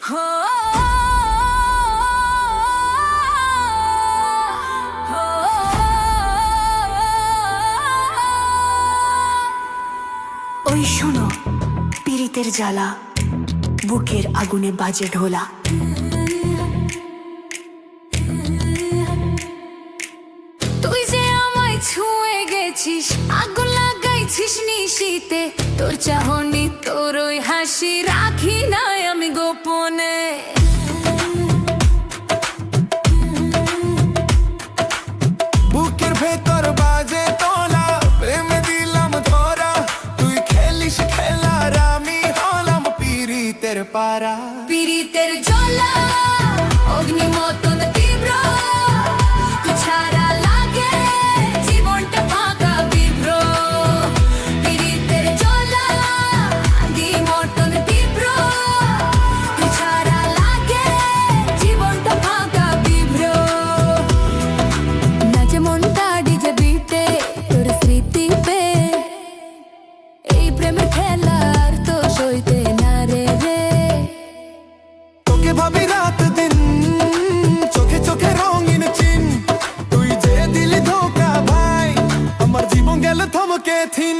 ওই শোনো পীড়িতের জ্বালা, বুকের আগুনে বাজে ঢোলা। তুই যে আমায় ছুঁয়ে গেছিস, আগুন লাগাইছিস নিশীতে। তোর চাহনি, তোর ওই হাসি রাখি নাই আমি গোপনে। বুকের ভেতর বাজে তোলা, প্রেমে দিলাম ধরা। তুই খেলিস খেলার, আমি হলাম পীড়িতের পারা। পীড়িতের জ্বালা অগ্নি মতন তীব্র, তুই ছাড়া লাগে জীবনটা ফাঁকা বিভ্র। পীড়িতের জ্বালা অগ্নি মতন তীব্র, তুই ছাড়া লাগে জীবনটা ফাঁকা বিভ্র। নাচে মনটা ডিজে বিটে তোর স্মৃতি পে, এই প্রেমের খেলার তো সইতে না রে রে। তোকে ভাবি রাত দিন, চোখে চোখে রঙিন চিন। তুই যে দিলি ধোকা ভাই, আমার জীবন গেল থমকে থিন।